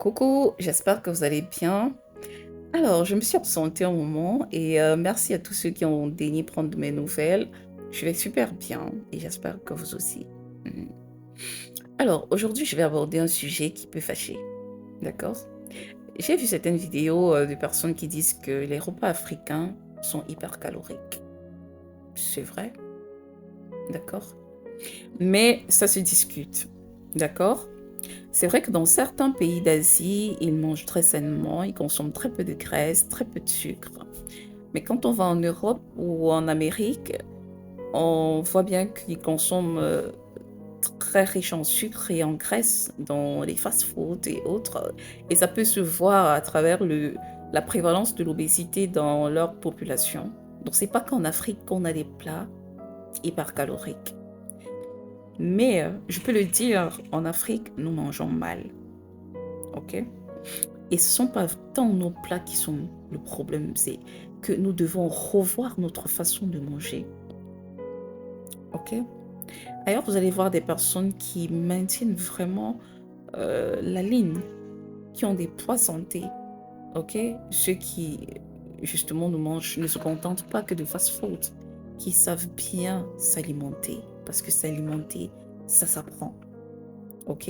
Coucou, j'espère que vous allez bien. Alors, je me suis absentée un moment et merci à tous ceux qui ont daigné prendre de mes nouvelles. Je vais super bien et j'espère que vous aussi. Mhm. Alors, aujourd'hui, je vais aborder un sujet qui peut fâcher. D'accord? J'ai vu certaines vidéos de personnes qui disent que les repas africains sont hyper caloriques. C'est vrai, d'accord? Mais ça se discute. D'accord? C'est vrai que dans certains pays d'Asie, ils mangent très sainement, ils consomment très peu de graisse, très peu de sucre. Mais quand on va en Europe ou en Amérique, on voit bien qu'ils consomment très riche en sucre et en graisse dans les fast-foods et autres. Et ça peut se voir à travers la prévalence de l'obésité dans leur population. Donc c'est pas qu'en Afrique qu'on a des plats hyper caloriques. Mais je peux le dire, en Afrique, nous mangeons mal. Ok? Et ce ne sont pas tant nos plats qui sont le problème, c'est que nous devons revoir notre façon de manger. Ok? D'ailleurs, vous allez voir des personnes qui maintiennent vraiment la ligne, qui ont des poids santé. Ok? Ceux qui, justement, ne se contentent pas que de fast-food, qui savent bien s'alimenter. Parce que s'alimenter, ça s'apprend. Ok?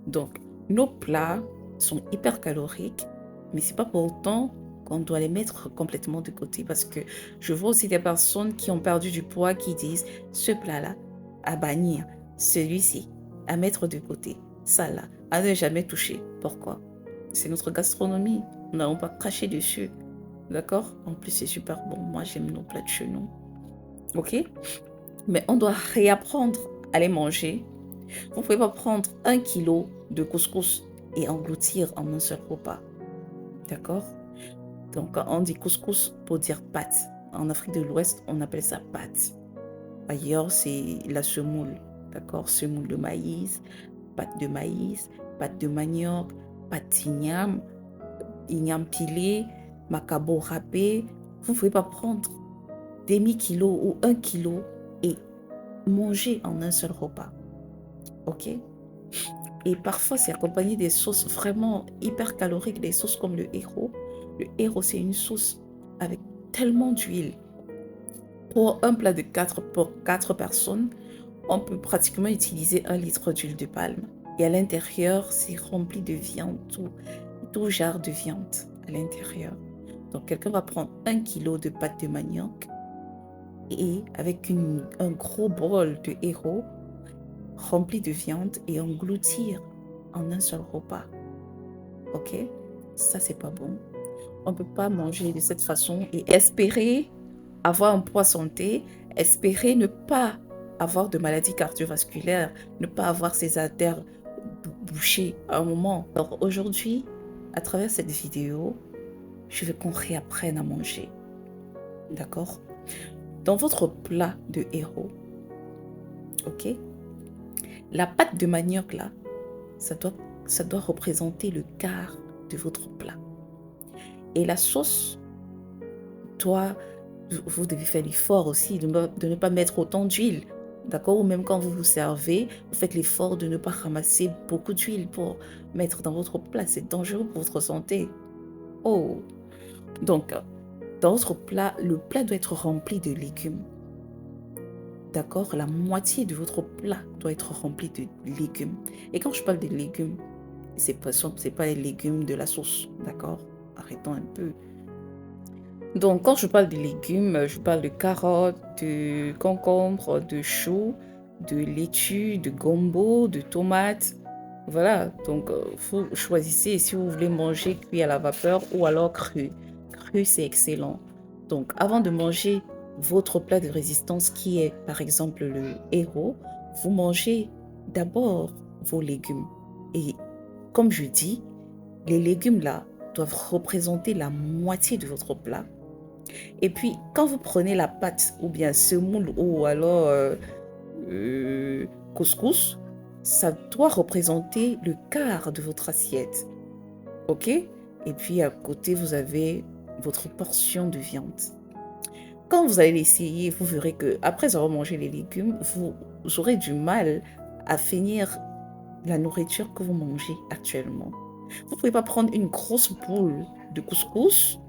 Donc, nos plats sont hyper caloriques, mais c'est pas pour autant qu'on doit les mettre complètement de côté parce que je vois aussi des personnes qui ont perdu du poids qui disent ce plat-là à bannir, celui-ci à mettre de côté, ça là à ne jamais toucher. Pourquoi? C'est notre gastronomie, nous n'allons pas cracher dessus, d'accord? En plus, c'est super bon. Moi, j'aime nos plats de chez nous, ok? Mais on doit réapprendre à les manger. Vous ne pouvez pas prendre 1 kilo de couscous et engloutir en un seul repas. D'accord? Donc, quand on dit couscous pour dire pâte. En Afrique de l'Ouest, on appelle ça pâte. Ailleurs, c'est la semoule. D'accord? Semoule de maïs, pâte de manioc, pâte d'igname, igname pilé, macabo râpé. Vous ne pouvez pas prendre demi-kilo ou 1 kilo et manger en un seul repas. Ok? Et parfois, c'est accompagné des sauces vraiment hyper caloriques, des sauces comme le héros. Le héros, c'est une sauce avec tellement d'huile. Pour un plat pour 4 personnes, on peut pratiquement utiliser 1 litre d'huile de palme. Et à l'intérieur, c'est rempli de viande, tout genre de viande à l'intérieur. Donc, quelqu'un va prendre 1 kilo de pâte de manioc et avec un gros bol de héros rempli de viande et engloutir en un seul repas. Ok? Ça, c'est pas bon. On ne peut pas manger de cette façon et espérer avoir un poids santé, espérer ne pas avoir de maladies cardiovasculaires, ne pas avoir ses artères bouchées à un moment. Alors aujourd'hui, à travers cette vidéo, je veux qu'on réapprenne à manger. D'accord? Dans votre plat de héros, ok? La pâte de manioc là, ça doit représenter le quart de votre plat. Et la sauce vous devez faire l'effort aussi de ne pas mettre autant d'huile. D'accord? Ou même quand vous vous servez, vous faites l'effort de ne pas ramasser beaucoup d'huile pour mettre dans votre plat. C'est dangereux pour votre santé. Oh! Donc, dans votre plat, le plat doit être rempli de légumes. D'accord? La moitié de votre plat doit être rempli de légumes. Et quand je parle de légumes, c'est pas les légumes de la sauce. D'accord? Arrêtons un peu. Donc, quand je parle de légumes, je parle de carottes, de concombres, de choux, de laitue, de gombo, de tomates. Voilà, donc vous choisissez si vous voulez manger cuit à la vapeur ou alors cru. Cru, c'est excellent. Donc, avant de manger votre plat de résistance qui est par exemple le héros, vous mangez d'abord vos légumes. Et comme je dis, les légumes là doivent représenter la moitié de votre plat. Et puis, quand vous prenez la pâte, ou bien semoule, ou alors couscous, ça doit représenter le quart de votre assiette. Ok? Et puis, à côté, vous avez votre portion de viande. Quand vous allez l'essayer, vous verrez que après avoir mangé les légumes, vous aurez du mal à finir la nourriture que vous mangez actuellement. Vous ne pouvez pas prendre une grosse boule de couscous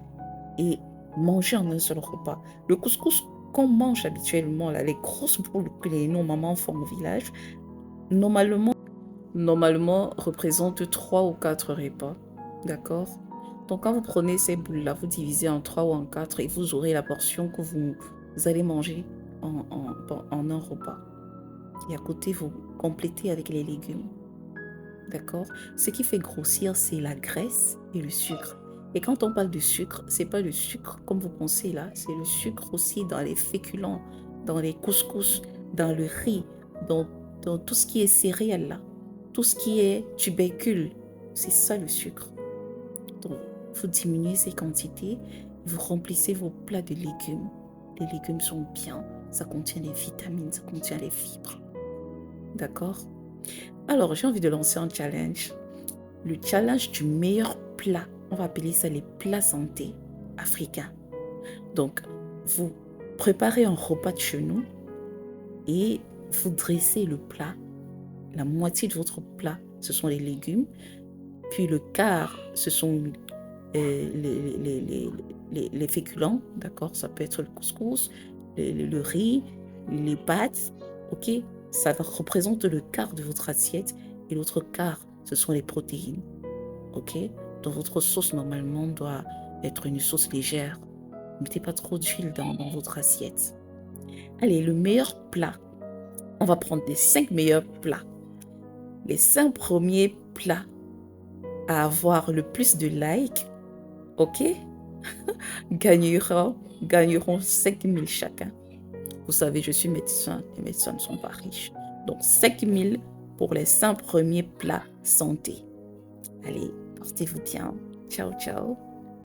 et manger en un seul repas. Le couscous qu'on mange habituellement, là, les grosses boules que nos mamans font au village, normalement, représente 3 ou 4 repas. D'accord? Donc, quand vous prenez ces boules-là, vous divisez en 3 ou en 4 et vous aurez la portion que vous allez manger en un repas. Et à côté, vous complétez avec les légumes. D'accord? Ce qui fait grossir, c'est la graisse et le sucre. Et quand on parle de sucre, c'est pas le sucre comme vous pensez là, c'est le sucre aussi dans les féculents, dans les couscous, dans le riz, dans tout ce qui est céréales là, tout ce qui est tubércule. C'est ça le sucre. Donc, vous diminuez ces quantités, vous remplissez vos plats de légumes. Les légumes sont bien, ça contient les vitamines, ça contient les fibres. D'accord? Alors, j'ai envie de lancer un challenge. Le challenge du meilleur plat. On va appeler ça les plats santé africains. Donc, vous préparez un repas de chez nous et vous dressez le plat. La moitié de votre plat, ce sont les légumes. Puis le quart, ce sont les féculents. D'accord? Ça peut être le couscous, le riz, les pâtes. Ok? Ça représente le quart de votre assiette et l'autre quart, ce sont les protéines. Ok? Donc votre sauce normalement doit être une sauce légère. Ne mettez pas trop d'huile dans votre assiette. Allez, le meilleur plat. On va prendre les 5 meilleurs plats. Les 5 premiers plats à avoir le plus de likes, ok? gagneront 5 000 chacun. Vous savez, je suis médecin, les médecins ne sont pas riches. Donc 5 000 pour les 5 premiers plats santé. Allez, portez-vous bien. Ciao, ciao.